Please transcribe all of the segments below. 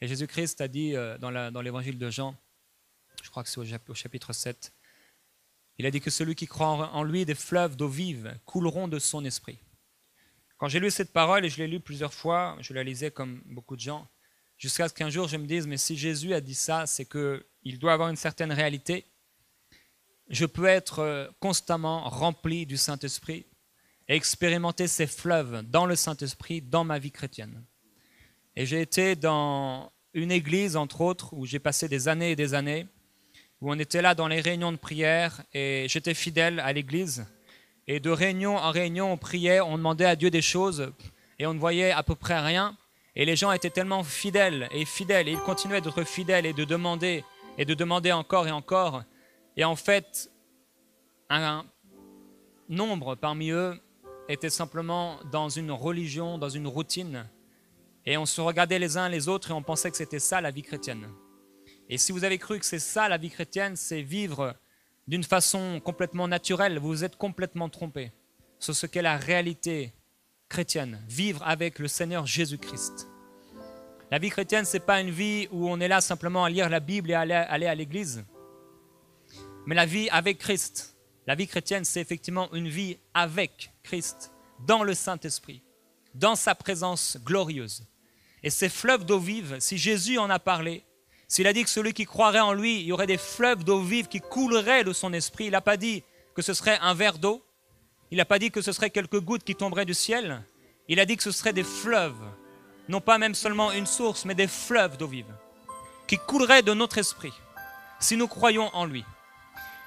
Et Jésus-Christ a dit dans l'évangile de Jean, je crois que c'est au chapitre 7, il a dit que celui qui croit en lui, des fleuves d'eau vive couleront de son esprit. Quand j'ai lu cette parole, et je l'ai lu plusieurs fois, je la lisais comme beaucoup de gens, jusqu'à ce qu'un jour je me dise, mais si Jésus a dit ça, c'est qu'il doit avoir une certaine réalité. Je peux être constamment rempli du Saint-Esprit et expérimenter ces fleuves dans le Saint-Esprit, dans ma vie chrétienne. Et j'ai été dans une église, entre autres, où j'ai passé des années et des années, où on était là dans les réunions de prière, et j'étais fidèle à l'église. Et de réunion en réunion, on priait, on demandait à Dieu des choses, et on ne voyait à peu près rien. Et les gens étaient tellement fidèles, et ils continuaient d'être fidèles et de demander encore et encore. Et en fait, un nombre parmi eux était simplement dans une religion, dans une routine. Et on se regardait les uns les autres et on pensait que c'était ça la vie chrétienne. Et si vous avez cru que c'est ça la vie chrétienne, c'est vivre d'une façon complètement naturelle, vous vous êtes complètement trompé sur ce qu'est la réalité chrétienne, vivre avec le Seigneur Jésus-Christ. La vie chrétienne, ce n'est pas une vie où on est là simplement à lire la Bible et à aller à l'église, mais la vie avec Christ. La vie chrétienne, c'est effectivement une vie avec Christ, dans le Saint-Esprit, dans sa présence glorieuse. Et ces fleuves d'eau vive, si Jésus en a parlé, s'il a dit que celui qui croirait en lui, il y aurait des fleuves d'eau vive qui couleraient de son esprit, il n'a pas dit que ce serait un verre d'eau, il n'a pas dit que ce serait quelques gouttes qui tomberaient du ciel, il a dit que ce serait des fleuves, non pas même seulement une source, mais des fleuves d'eau vive, qui couleraient de notre esprit, si nous croyons en lui.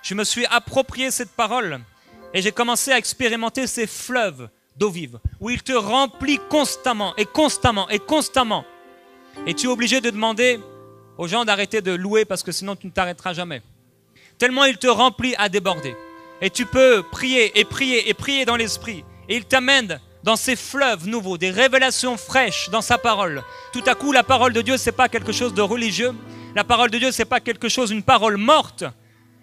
Je me suis approprié cette parole et j'ai commencé à expérimenter ces fleuves d'eau vive, où il te remplit constamment et constamment et constamment. Et tu es obligé de demander aux gens d'arrêter de louer parce que sinon tu ne t'arrêteras jamais. Tellement il te remplit à déborder. Et tu peux prier et prier et prier dans l'esprit. Et il t'amène dans ces fleuves nouveaux, des révélations fraîches dans sa parole. Tout à coup, la parole de Dieu, ce n'est pas quelque chose de religieux. La parole de Dieu, ce n'est pas quelque chose, une parole morte.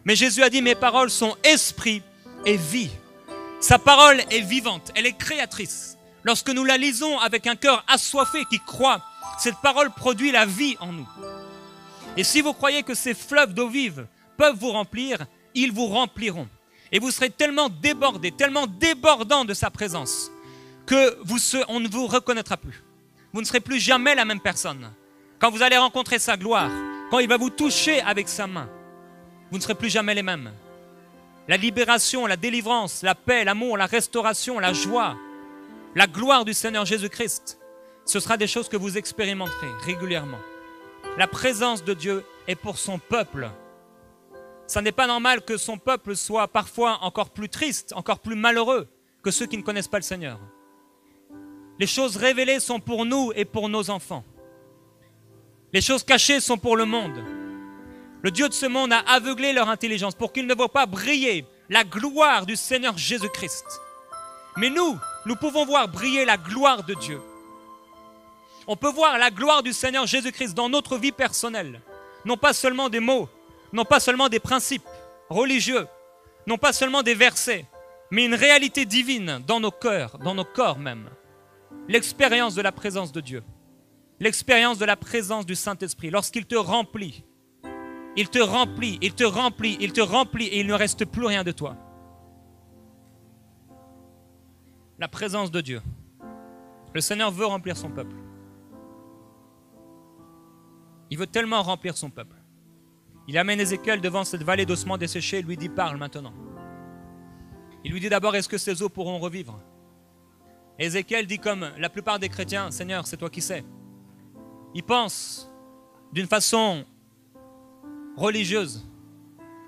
Mais Jésus a dit, mes paroles sont esprit et vie. Sa parole est vivante, elle est créatrice. Lorsque nous la lisons avec un cœur assoiffé qui croit, cette parole produit la vie en nous. Et si vous croyez que ces fleuves d'eau vive peuvent vous remplir, ils vous rempliront. Et vous serez tellement débordés, tellement débordants de sa présence, qu'on ne vous reconnaîtra plus. Vous ne serez plus jamais la même personne. Quand vous allez rencontrer sa gloire, quand il va vous toucher avec sa main, vous ne serez plus jamais les mêmes. La libération, la délivrance, la paix, l'amour, la restauration, la joie, la gloire du Seigneur Jésus-Christ, ce sera des choses que vous expérimenterez régulièrement. La présence de Dieu est pour son peuple. Ça n'est pas normal que son peuple soit parfois encore plus triste, encore plus malheureux que ceux qui ne connaissent pas le Seigneur. Les choses révélées sont pour nous et pour nos enfants. Les choses cachées sont pour le monde. Le Dieu de ce monde a aveuglé leur intelligence pour qu'ils ne voient pas briller la gloire du Seigneur Jésus-Christ. Mais nous pouvons voir briller la gloire de Dieu. On peut voir la gloire du Seigneur Jésus-Christ dans notre vie personnelle. Non pas seulement des mots, non pas seulement des principes religieux, non pas seulement des versets, mais une réalité divine dans nos cœurs, dans nos corps même. L'expérience de la présence de Dieu, l'expérience de la présence du Saint-Esprit, lorsqu'il te remplit, il te remplit, il te remplit, il te remplit et il ne reste plus rien de toi. La présence de Dieu. Le Seigneur veut remplir son peuple. Il veut tellement remplir son peuple. Il amène Ézéchiel devant cette vallée d'ossements desséchés et lui dit, parle maintenant. Il lui dit d'abord, est-ce que ces eaux pourront revivre? Ézéchiel dit comme la plupart des chrétiens, Seigneur, c'est toi qui sais. Il pense d'une façon religieuse,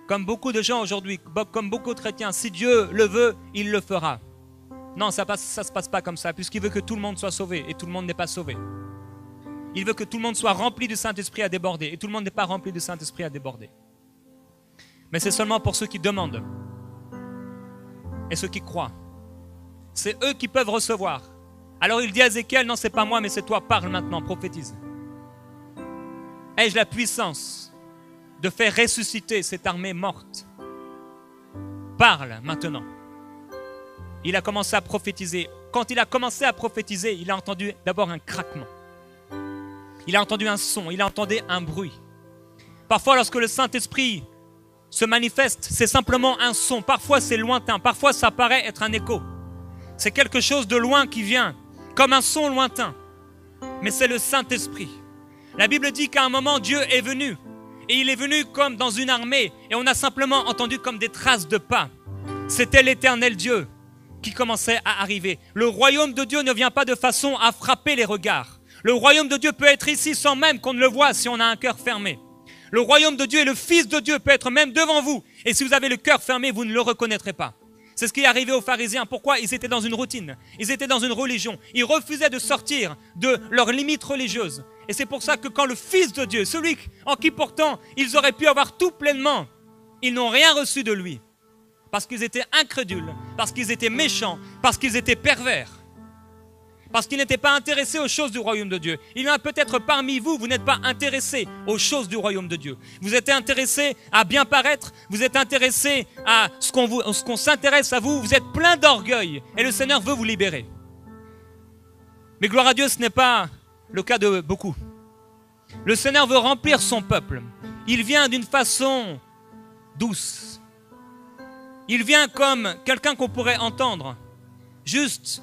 comme beaucoup de gens aujourd'hui, comme beaucoup de chrétiens, si Dieu le veut, il le fera. Non, ça ne se passe pas comme ça, puisqu'il veut que tout le monde soit sauvé, et tout le monde n'est pas sauvé. Il veut que tout le monde soit rempli du Saint-Esprit à déborder, et tout le monde n'est pas rempli du Saint-Esprit à déborder. Mais c'est seulement pour ceux qui demandent, et ceux qui croient. C'est eux qui peuvent recevoir. Alors il dit à Ézéchiel, non, c'est pas moi, mais c'est toi, parle maintenant, prophétise. Ai-je la puissance de faire ressusciter cette armée morte? Parle maintenant. Il a commencé à prophétiser. Quand il a commencé à prophétiser, il a entendu d'abord un craquement. Il a entendu un son, il a entendu un bruit. Parfois, lorsque le Saint-Esprit se manifeste, c'est simplement un son. Parfois, c'est lointain. Parfois, ça paraît être un écho. C'est quelque chose de loin qui vient, comme un son lointain. Mais c'est le Saint-Esprit. La Bible dit qu'à un moment, Dieu est venu. Et il est venu comme dans une armée. Et on a simplement entendu comme des traces de pas. C'était l'Éternel Dieu qui commençait à arriver. Le royaume de Dieu ne vient pas de façon à frapper les regards. Le royaume de Dieu peut être ici sans même qu'on ne le voie si on a un cœur fermé. Le royaume de Dieu et le Fils de Dieu peut être même devant vous. Et si vous avez le cœur fermé, vous ne le reconnaîtrez pas. C'est ce qui est arrivé aux pharisiens. Pourquoi? Ils étaient dans une routine. Ils étaient dans une religion. Ils refusaient de sortir de leurs limites religieuses. Et c'est pour ça que quand le Fils de Dieu, celui en qui pourtant ils auraient pu avoir tout pleinement, ils n'ont rien reçu de lui. Parce qu'ils étaient incrédules, parce qu'ils étaient méchants, parce qu'ils étaient pervers. Parce qu'ils n'étaient pas intéressés aux choses du royaume de Dieu. Il y en a peut-être parmi vous, vous n'êtes pas intéressés aux choses du royaume de Dieu. Vous êtes intéressés à bien paraître, vous êtes intéressés à ce qu'on s'intéresse à vous, vous êtes plein d'orgueil et le Seigneur veut vous libérer. Mais gloire à Dieu, ce n'est pas le cas de beaucoup. Le Seigneur veut remplir son peuple. Il vient d'une façon douce. Il vient comme quelqu'un qu'on pourrait entendre, juste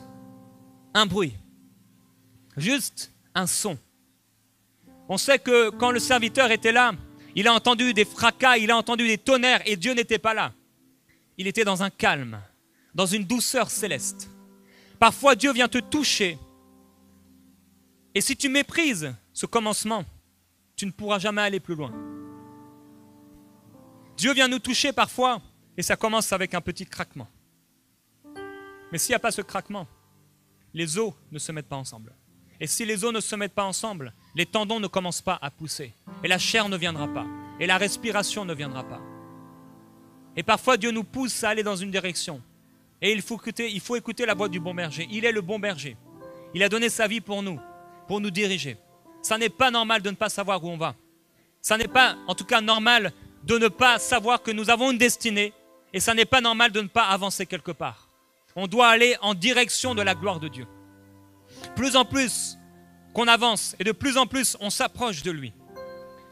un bruit, juste un son. On sait que quand le serviteur était là, il a entendu des fracas, il a entendu des tonnerres et Dieu n'était pas là. Il était dans un calme, dans une douceur céleste. Parfois Dieu vient te toucher et si tu méprises ce commencement, tu ne pourras jamais aller plus loin. Dieu vient nous toucher parfois et ça commence avec un petit craquement. Mais s'il n'y a pas ce craquement, les os ne se mettent pas ensemble. Et si les os ne se mettent pas ensemble, les tendons ne commencent pas à pousser. Et la chair ne viendra pas. Et la respiration ne viendra pas. Et parfois, Dieu nous pousse à aller dans une direction. Et il faut écouter la voix du bon berger. Il est le bon berger. Il a donné sa vie pour nous diriger. Ça n'est pas normal de ne pas savoir où on va. Ça n'est pas, en tout cas, normal de ne pas savoir que nous avons une destinée. Et ça n'est pas normal de ne pas avancer quelque part. On doit aller en direction de la gloire de Dieu. Plus en plus qu'on avance et de plus en plus on s'approche de lui.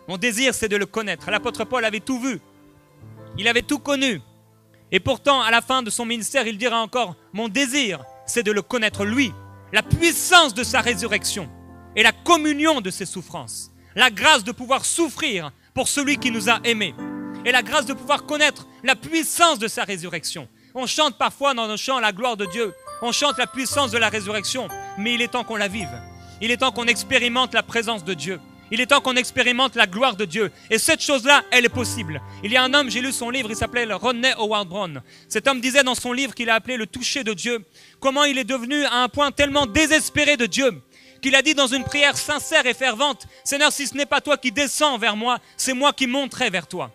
Mon désir, c'est de le connaître. L'apôtre Paul avait tout vu. Il avait tout connu. Et pourtant, à la fin de son ministère, il dira encore, mon désir, c'est de le connaître lui, la puissance de sa résurrection et la communion de ses souffrances. La grâce de pouvoir souffrir pour celui qui nous a aimés. Et la grâce de pouvoir connaître la puissance de sa résurrection. On chante parfois dans nos chants la gloire de Dieu. On chante la puissance de la résurrection. Mais il est temps qu'on la vive. Il est temps qu'on expérimente la présence de Dieu. Il est temps qu'on expérimente la gloire de Dieu. Et cette chose-là, elle est possible. Il y a un homme, j'ai lu son livre, il s'appelait Rodney Howard-Browne. Cet homme disait dans son livre qu'il a appelé le toucher de Dieu, comment il est devenu à un point tellement désespéré de Dieu, qu'il a dit dans une prière sincère et fervente, Seigneur, si ce n'est pas toi qui descends vers moi, c'est moi qui monterai vers toi.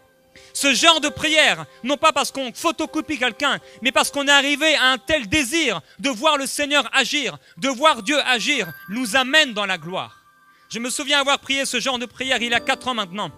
Ce genre de prière, non pas parce qu'on photocopie quelqu'un, mais parce qu'on est arrivé à un tel désir de voir le Seigneur agir, de voir Dieu agir, nous amène dans la gloire. Je me souviens avoir prié ce genre de prière il y a 4 ans maintenant.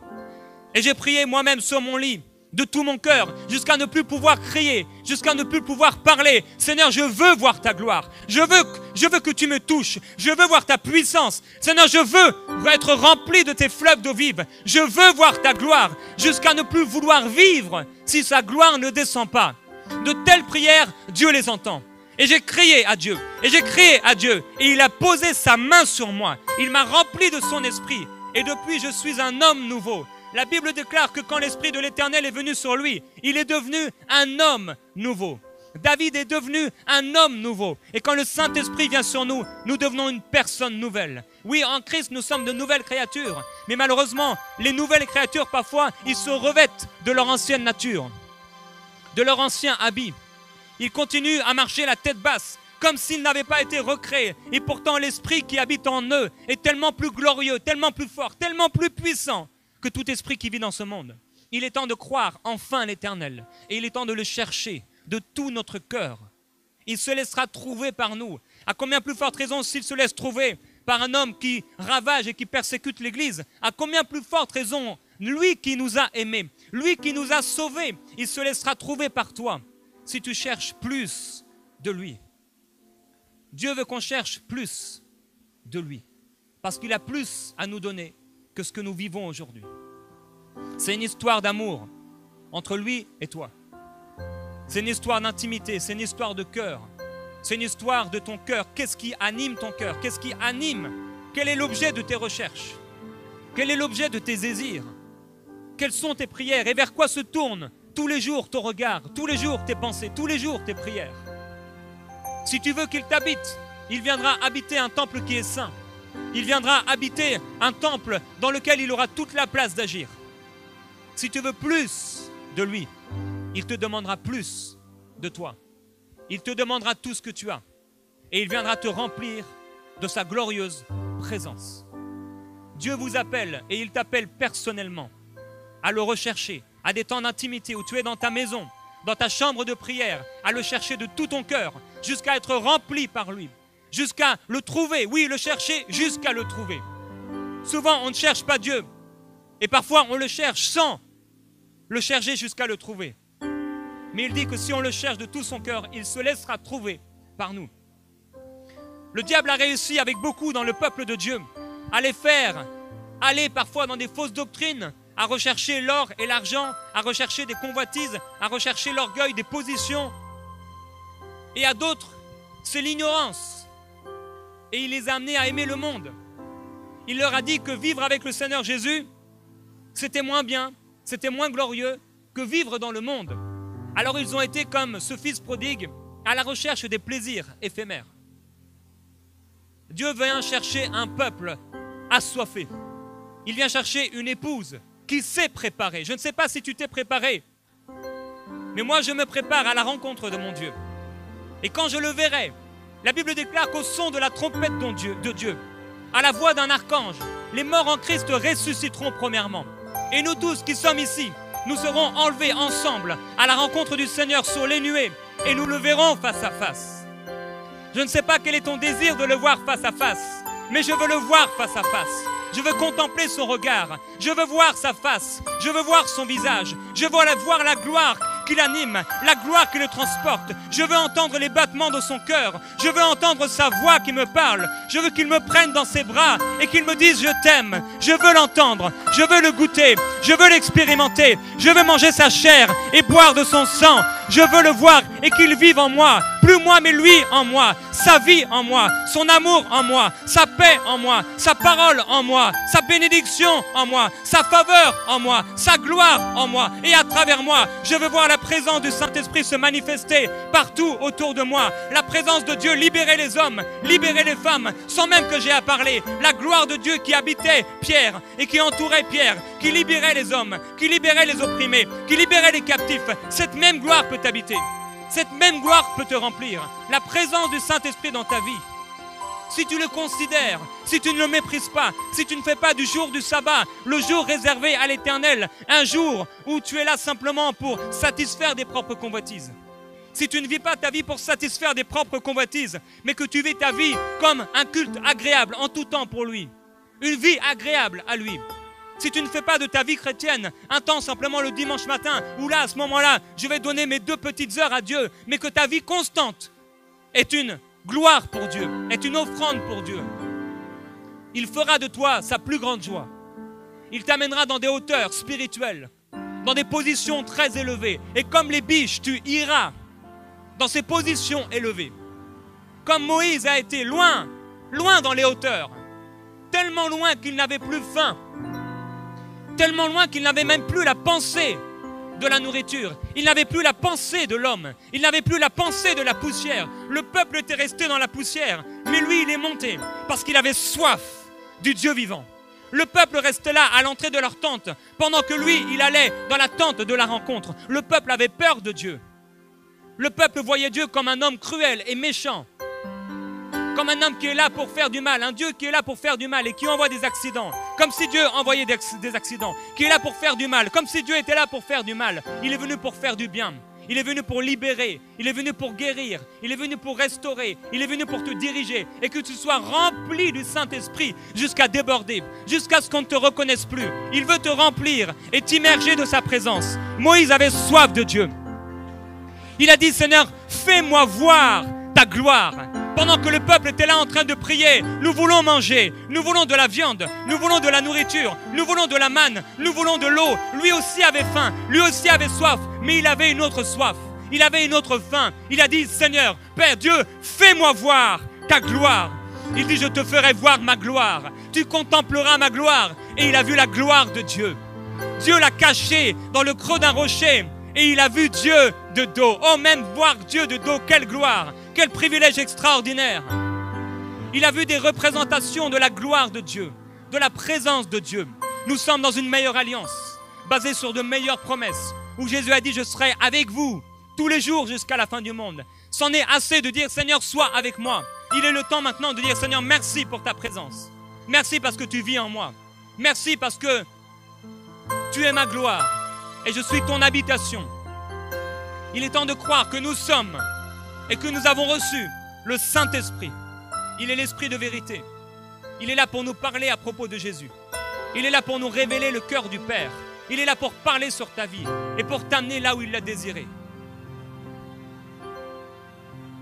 Et j'ai prié moi-même sur mon lit, de tout mon cœur, jusqu'à ne plus pouvoir crier, jusqu'à ne plus pouvoir parler. Seigneur, je veux voir ta gloire. Je veux que tu me touches. Je veux voir ta puissance. Seigneur, je veux être rempli de tes fleuves d'eau vive. Je veux voir ta gloire, jusqu'à ne plus vouloir vivre si sa gloire ne descend pas. De telles prières, Dieu les entend. Et j'ai crié à Dieu, et j'ai crié à Dieu, et il a posé sa main sur moi. Il m'a rempli de son esprit, et depuis je suis un homme nouveau. La Bible déclare que quand l'Esprit de l'Éternel est venu sur lui, il est devenu un homme nouveau. David est devenu un homme nouveau. Et quand le Saint-Esprit vient sur nous, nous devenons une personne nouvelle. Oui, en Christ, nous sommes de nouvelles créatures. Mais malheureusement, les nouvelles créatures, parfois, ils se revêtent de leur ancienne nature, de leur ancien habit. Ils continuent à marcher la tête basse, comme s'ils n'avaient pas été recréés. Et pourtant, l'Esprit qui habite en eux est tellement plus glorieux, tellement plus fort, tellement plus puissant que tout esprit qui vit dans ce monde. Il est temps de croire enfin l'Éternel. Et il est temps de le chercher de tout notre cœur. Il se laissera trouver par nous. À combien plus forte raison s'il se laisse trouver par un homme qui ravage et qui persécute l'Église? À combien plus forte raison, lui qui nous a aimés, lui qui nous a sauvés, il se laissera trouver par toi si tu cherches plus de lui. Dieu veut qu'on cherche plus de lui. parce qu'il a plus à nous donner que ce que nous vivons aujourd'hui. C'est une histoire d'amour entre lui et toi. C'est une histoire d'intimité, c'est une histoire de cœur. C'est une histoire de ton cœur. Qu'est-ce qui anime ton cœur? Qu'est-ce qui anime? Quel est l'objet de tes recherches? Quel est l'objet de tes désirs? Quelles sont tes prières? Et vers quoi se tourne tous les jours ton regard, tous les jours tes pensées, tous les jours tes prières? Si tu veux qu'il t'habite, il viendra habiter un temple qui est saint. Il viendra habiter un temple dans lequel il aura toute la place d'agir. Si tu veux plus de lui, il te demandera plus de toi. Il te demandera tout ce que tu as. Et il viendra te remplir de sa glorieuse présence. Dieu vous appelle et il t'appelle personnellement à le rechercher, à des temps d'intimité où tu es dans ta maison, dans ta chambre de prière, à le chercher de tout ton cœur, jusqu'à être rempli par lui, jusqu'à le trouver. Oui, le chercher jusqu'à le trouver. Souvent, on ne cherche pas Dieu. Et parfois, on le cherche sans le chercher jusqu'à le trouver. Mais il dit que si on le cherche de tout son cœur, il se laissera trouver par nous. Le diable a réussi avec beaucoup dans le peuple de Dieu à les faire aller parfois dans des fausses doctrines, à rechercher l'or et l'argent, à rechercher des convoitises, à rechercher l'orgueil, des positions. Et à d'autres, c'est l'ignorance. Et il les a amenés à aimer le monde. Il leur a dit que vivre avec le Seigneur Jésus, c'était moins bien, c'était moins glorieux que vivre dans le monde. Alors ils ont été comme ce fils prodigue à la recherche des plaisirs éphémères. Dieu vient chercher un peuple assoiffé. Il vient chercher une épouse qui s'est préparée. Je ne sais pas si tu t'es préparé, mais moi je me prépare à la rencontre de mon Dieu. Et quand je le verrai, la Bible déclare qu'au son de la trompette de Dieu, à la voix d'un archange, les morts en Christ ressusciteront premièrement. Et nous tous qui sommes ici, nous serons enlevés ensemble à la rencontre du Seigneur sur les nuées et nous le verrons face à face. Je ne sais pas quel est ton désir de le voir face à face, mais je veux le voir face à face. Je veux contempler son regard, je veux voir sa face, je veux voir son visage, je veux voir la gloire qui l'anime, la gloire qui le transporte. Je veux entendre les battements de son cœur, je veux entendre sa voix qui me parle, je veux qu'il me prenne dans ses bras et qu'il me dise « je t'aime ». Je veux l'entendre, je veux le goûter, je veux l'expérimenter, je veux manger sa chair et boire de son sang. Je veux le voir et qu'il vive en moi, plus moi mais lui en moi, sa vie en moi, son amour en moi, sa paix en moi, sa parole en moi, sa bénédiction en moi, sa faveur en moi, sa gloire en moi et à travers moi. Je veux voir la présence du Saint-Esprit se manifester partout autour de moi. La présence de Dieu libérer les hommes, libérer les femmes sans même que j'ai à parler. La gloire de Dieu qui habitait Pierre et qui entourait Pierre, qui libérait les hommes, qui libérait les opprimés, qui libérait les captifs. Cette même gloire peut t'habiter. Cette même gloire peut te remplir. La présence du Saint-Esprit dans ta vie. Si tu le considères, si tu ne le méprises pas, si tu ne fais pas du jour du sabbat le jour réservé à l'Éternel, un jour où tu es là simplement pour satisfaire des propres convoitises. Si tu ne vis pas ta vie pour satisfaire des propres convoitises, mais que tu vis ta vie comme un culte agréable en tout temps pour lui, une vie agréable à lui. Si tu ne fais pas de ta vie chrétienne un temps simplement le dimanche matin, où là, à ce moment-là, je vais donner mes 2 petites heures à Dieu, mais que ta vie constante est une gloire pour Dieu, est une offrande pour Dieu, il fera de toi sa plus grande joie. Il t'amènera dans des hauteurs spirituelles, dans des positions très élevées. Et comme les biches, tu iras dans ces positions élevées. Comme Moïse a été loin, loin dans les hauteurs, tellement loin qu'il n'avait plus faim, tellement loin qu'il n'avait même plus la pensée de la nourriture. Il n'avait plus la pensée de l'homme. Il n'avait plus la pensée de la poussière. Le peuple était resté dans la poussière. Mais lui, il est monté parce qu'il avait soif du Dieu vivant. Le peuple restait là à l'entrée de leur tente pendant que lui, il allait dans la tente de la rencontre. Le peuple avait peur de Dieu. Le peuple voyait Dieu comme un homme cruel et méchant. Comme un homme qui est là pour faire du mal, un Dieu qui est là pour faire du mal et qui envoie des accidents, comme si Dieu envoyait des accidents, qui est là pour faire du mal, comme si Dieu était là pour faire du mal. Il est venu pour faire du bien, il est venu pour libérer, il est venu pour guérir, il est venu pour restaurer, il est venu pour te diriger et que tu sois rempli du Saint-Esprit jusqu'à déborder, jusqu'à ce qu'on ne te reconnaisse plus. Il veut te remplir et t'immerger de sa présence. Moïse avait soif de Dieu. Il a dit, Seigneur, fais-moi voir ta gloire. Pendant que le peuple était là en train de prier, nous voulons manger, nous voulons de la viande, nous voulons de la nourriture, nous voulons de la manne, nous voulons de l'eau. Lui aussi avait faim, lui aussi avait soif, mais il avait une autre soif, il avait une autre faim. Il a dit, Seigneur, Père Dieu, fais-moi voir ta gloire. Il dit, je te ferai voir ma gloire, tu contempleras ma gloire. Et il a vu la gloire de Dieu. Dieu l'a caché dans le creux d'un rocher et il a vu Dieu de dos. Oh, même voir Dieu de dos, quelle gloire! Quel privilège extraordinaire! Il a vu des représentations de la gloire de Dieu, de la présence de Dieu. Nous sommes dans une meilleure alliance, basée sur de meilleures promesses, où Jésus a dit, je serai avec vous tous les jours jusqu'à la fin du monde. C'en est assez de dire, Seigneur, sois avec moi. Il est le temps maintenant de dire, Seigneur, merci pour ta présence. Merci parce que tu vis en moi. Merci parce que tu es ma gloire et je suis ton habitation. Il est temps de croire que nous sommes et que nous avons reçu le Saint-Esprit. Il est l'Esprit de vérité. Il est là pour nous parler à propos de Jésus. Il est là pour nous révéler le cœur du Père. Il est là pour parler sur ta vie et pour t'amener là où il l'a désiré.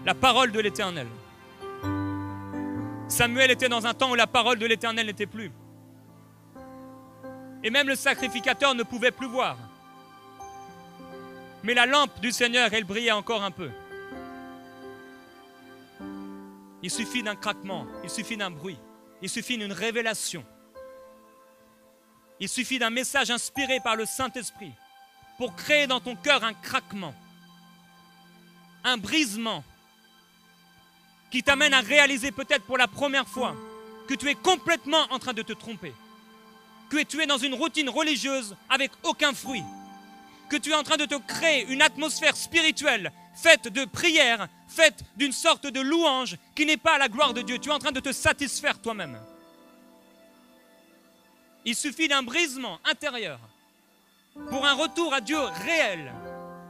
La parole de l'Éternel. Samuel était dans un temps où la parole de l'Éternel n'était plus. Et même le sacrificateur ne pouvait plus voir. Mais la lampe du Seigneur, elle brillait encore un peu. Il suffit d'un craquement, il suffit d'un bruit, il suffit d'une révélation. Il suffit d'un message inspiré par le Saint-Esprit pour créer dans ton cœur un craquement, un brisement qui t'amène à réaliser peut-être pour la première fois que tu es complètement en train de te tromper, que tu es dans une routine religieuse avec aucun fruit, que tu es en train de te créer une atmosphère spirituelle faite de prière, faite d'une sorte de louange qui n'est pas à la gloire de Dieu. Tu es en train de te satisfaire toi-même. Il suffit d'un brisement intérieur pour un retour à Dieu réel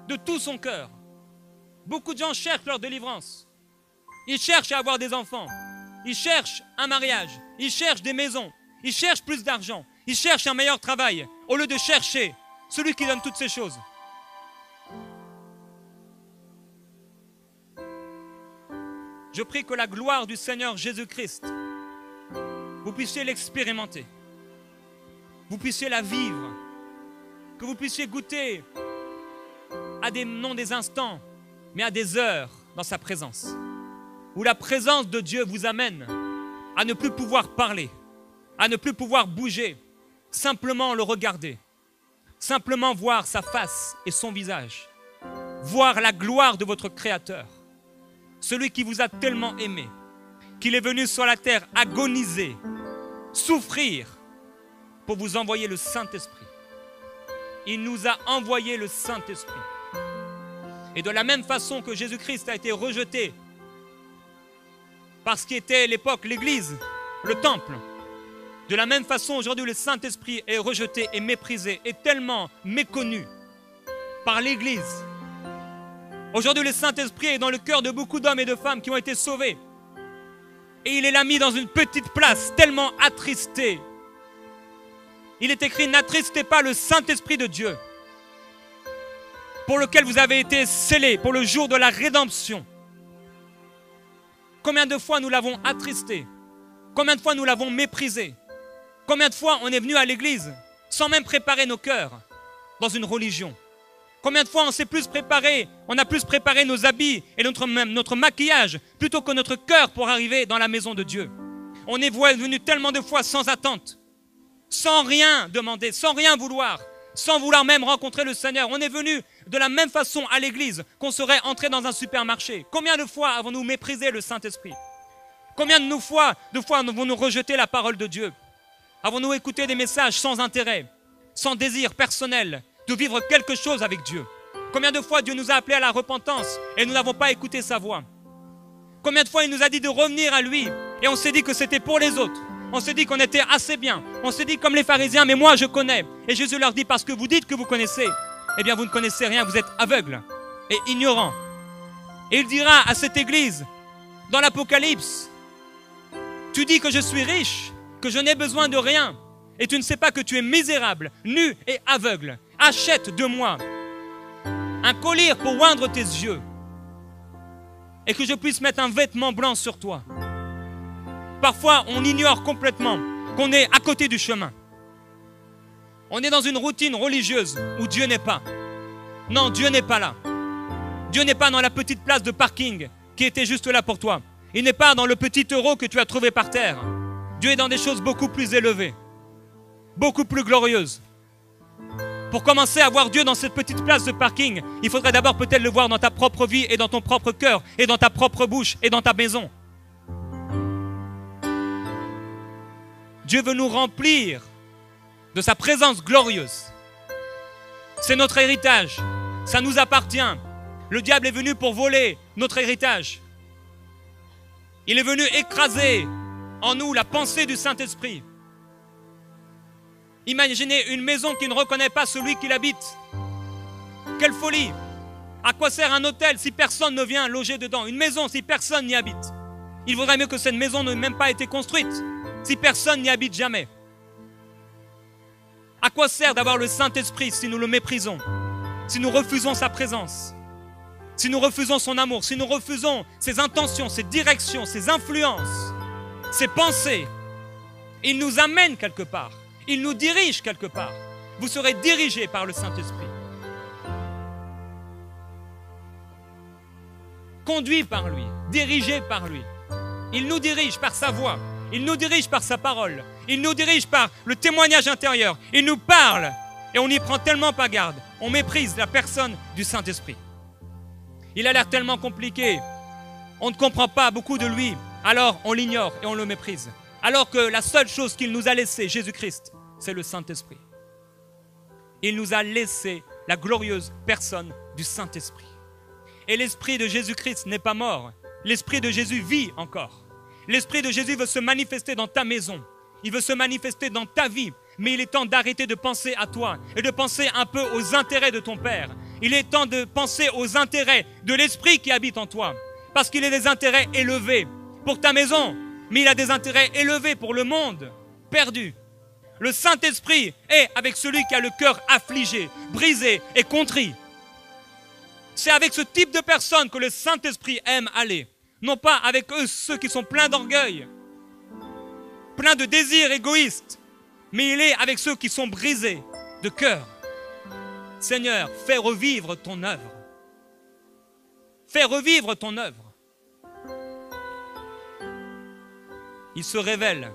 de tout son cœur. Beaucoup de gens cherchent leur délivrance. Ils cherchent à avoir des enfants. Ils cherchent un mariage. Ils cherchent des maisons. Ils cherchent plus d'argent. Ils cherchent un meilleur travail au lieu de chercher celui qui donne toutes ces choses. Je prie que la gloire du Seigneur Jésus-Christ, vous puissiez l'expérimenter. Vous puissiez la vivre. Que vous puissiez goûter à non des instants, mais à des heures dans sa présence. Où la présence de Dieu vous amène à ne plus pouvoir parler, à ne plus pouvoir bouger, simplement le regarder, simplement voir sa face et son visage, voir la gloire de votre Créateur, celui qui vous a tellement aimé, qu'il est venu sur la terre agoniser, souffrir pour vous envoyer le Saint-Esprit. Il nous a envoyé le Saint-Esprit. Et de la même façon que Jésus-Christ a été rejeté par ce qui était l'époque, l'Église, le temple, de la même façon aujourd'hui le Saint-Esprit est rejeté et méprisé et tellement méconnu par l'Église. Aujourd'hui le Saint-Esprit est dans le cœur de beaucoup d'hommes et de femmes qui ont été sauvés. Et il est là mis dans une petite place, tellement attristé. Il est écrit, n'attristez pas le Saint-Esprit de Dieu, pour lequel vous avez été scellés pour le jour de la rédemption. Combien de fois nous l'avons attristé? Combien de fois nous l'avons méprisé? Combien de fois on est venu à l'église sans même préparer nos cœurs dans une religion? Combien de fois on s'est plus préparé, on a plus préparé nos habits et notre maquillage plutôt que notre cœur pour arriver dans la maison de Dieu? On est venu tellement de fois sans attente, sans rien demander, sans rien vouloir, sans vouloir même rencontrer le Seigneur. On est venu de la même façon à l'église qu'on serait entré dans un supermarché. Combien de fois avons-nous méprisé le Saint-Esprit? Combien de fois avons-nous rejeté la parole de Dieu? Avons-nous écouté des messages sans intérêt, sans désir personnel de vivre quelque chose avec Dieu? Combien de fois Dieu nous a appelés à la repentance et nous n'avons pas écouté sa voix? Combien de fois il nous a dit de revenir à lui et on s'est dit que c'était pour les autres? On s'est dit qu'on était assez bien. On s'est dit comme les pharisiens, mais moi je connais. Et Jésus leur dit, parce que vous dites que vous connaissez, eh bien vous ne connaissez rien, vous êtes aveugles et ignorants. Et il dira à cette église, dans l'Apocalypse, tu dis que je suis riche, que je n'ai besoin de rien, et tu ne sais pas que tu es misérable, nu et aveugle. Achète de moi un collier pour oindre tes yeux et que je puisse mettre un vêtement blanc sur toi. Parfois, on ignore complètement qu'on est à côté du chemin. On est dans une routine religieuse où Dieu n'est pas. Non, Dieu n'est pas là. Dieu n'est pas dans la petite place de parking qui était juste là pour toi. Il n'est pas dans le petit euro que tu as trouvé par terre. Dieu est dans des choses beaucoup plus élevées, beaucoup plus glorieuses. Pour commencer à voir Dieu dans cette petite place de parking, il faudrait d'abord peut-être le voir dans ta propre vie et dans ton propre cœur et dans ta propre bouche et dans ta maison. Dieu veut nous remplir de sa présence glorieuse. C'est notre héritage, ça nous appartient. Le diable est venu pour voler notre héritage. Il est venu écraser en nous la pensée du Saint-Esprit. Imaginez une maison qui ne reconnaît pas celui qui l'habite. Quelle folie! À quoi sert un hôtel si personne ne vient loger dedans? Une maison si personne n'y habite. Il vaudrait mieux que cette maison n'ait même pas été construite si personne n'y habite jamais. À quoi sert d'avoir le Saint-Esprit si nous le méprisons, si nous refusons sa présence, si nous refusons son amour, si nous refusons ses intentions, ses directions, ses influences, ses pensées? Il nous amène quelque part. Il nous dirige quelque part. Vous serez dirigés par le Saint-Esprit. Conduits par lui, dirigés par lui. Il nous dirige par sa voix. Il nous dirige par sa parole. Il nous dirige par le témoignage intérieur. Il nous parle et on n'y prend tellement pas garde. On méprise la personne du Saint-Esprit. Il a l'air tellement compliqué. On ne comprend pas beaucoup de lui. Alors on l'ignore et on le méprise. Alors que la seule chose qu'il nous a laissée, Jésus-Christ, c'est le Saint-Esprit. Il nous a laissé la glorieuse personne du Saint-Esprit. Et l'Esprit de Jésus-Christ n'est pas mort. L'Esprit de Jésus vit encore. L'Esprit de Jésus veut se manifester dans ta maison. Il veut se manifester dans ta vie. Mais il est temps d'arrêter de penser à toi et de penser un peu aux intérêts de ton Père. Il est temps de penser aux intérêts de l'Esprit qui habite en toi. Parce qu'il a des intérêts élevés pour ta maison, mais il a des intérêts élevés pour le monde perdu. Le Saint-Esprit est avec celui qui a le cœur affligé, brisé et contrit. C'est avec ce type de personnes que le Saint-Esprit aime aller. Non pas avec eux, ceux qui sont pleins d'orgueil, pleins de désirs égoïstes, mais il est avec ceux qui sont brisés de cœur. Seigneur, fais revivre ton œuvre. Fais revivre ton œuvre. Il se révèle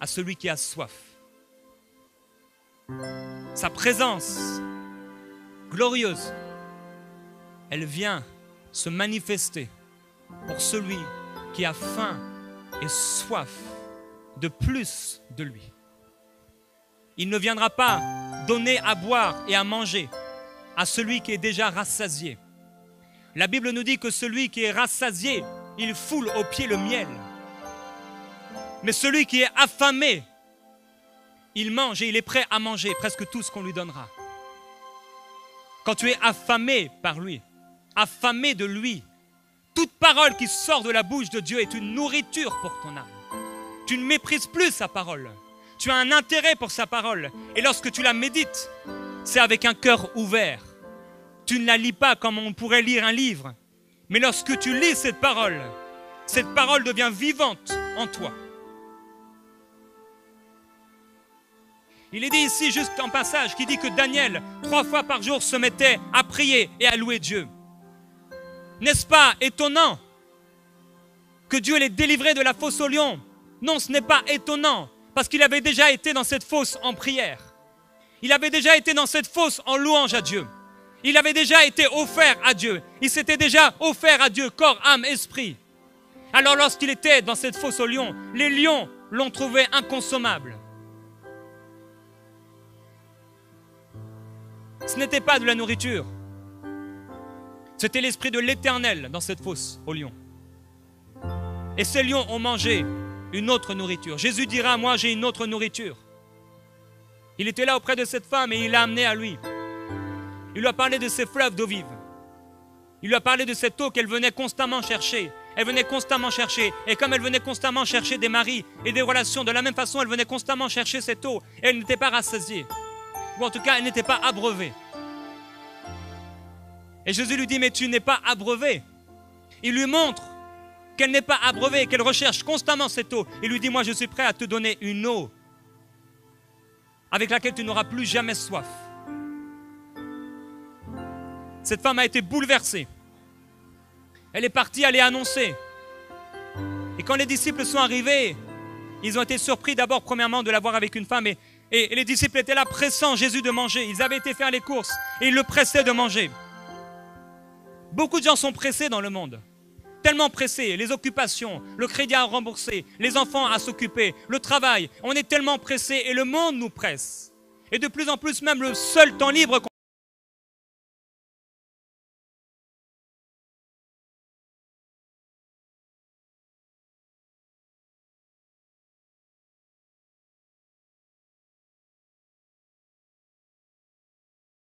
à celui qui a soif. Sa présence glorieuse, elle vient se manifester pour celui qui a faim et soif de plus de lui. Il ne viendra pas donner à boire et à manger à celui qui est déjà rassasié. La Bible nous dit que celui qui est rassasié, il foule aux pieds le miel. Mais celui qui est affamé, il mange et il est prêt à manger presque tout ce qu'on lui donnera. Quand tu es affamé par lui, affamé de lui, toute parole qui sort de la bouche de Dieu est une nourriture pour ton âme. Tu ne méprises plus sa parole. Tu as un intérêt pour sa parole. Et lorsque tu la médites, c'est avec un cœur ouvert. Tu ne la lis pas comme on pourrait lire un livre. Mais lorsque tu lis cette parole devient vivante en toi. Il est dit ici, juste en passage, qui dit que Daniel, 3 fois par jour, se mettait à prier et à louer Dieu. N'est-ce pas étonnant que Dieu l'ait délivré de la fosse au lion? Non, ce n'est pas étonnant, parce qu'il avait déjà été dans cette fosse en prière. Il avait déjà été dans cette fosse en louange à Dieu. Il avait déjà été offert à Dieu. Il s'était déjà offert à Dieu, corps, âme, esprit. Alors lorsqu'il était dans cette fosse au lion, les lions l'ont trouvé inconsommable. Ce n'était pas de la nourriture. C'était l'esprit de l'Éternel dans cette fosse aux lions. Et ces lions ont mangé une autre nourriture. Jésus dira, moi j'ai une autre nourriture. Il était là auprès de cette femme et il l'a amenée à lui. Il lui a parlé de ces fleuves d'eau vive. Il lui a parlé de cette eau qu'elle venait constamment chercher. Elle venait constamment chercher. Et comme elle venait constamment chercher des maris et des relations, de la même façon, elle venait constamment chercher cette eau. Et elle n'était pas rassasiée. Ou en tout cas, elle n'était pas abreuvée. Et Jésus lui dit, mais tu n'es pas abreuvé. Il lui montre qu'elle n'est pas abreuvée, qu'elle recherche constamment cette eau. Il lui dit, moi je suis prêt à te donner une eau avec laquelle tu n'auras plus jamais soif. Cette femme a été bouleversée. Elle est partie aller annoncer. Et quand les disciples sont arrivés, ils ont été surpris d'abord, premièrement, de la voir avec une femme. Et les disciples étaient là pressant Jésus de manger. Ils avaient été faire les courses et ils le pressaient de manger. Beaucoup de gens sont pressés dans le monde. Tellement pressés, les occupations, le crédit à rembourser, les enfants à s'occuper, le travail. On est tellement pressés et le monde nous presse. Et de plus en plus, même le seul temps libre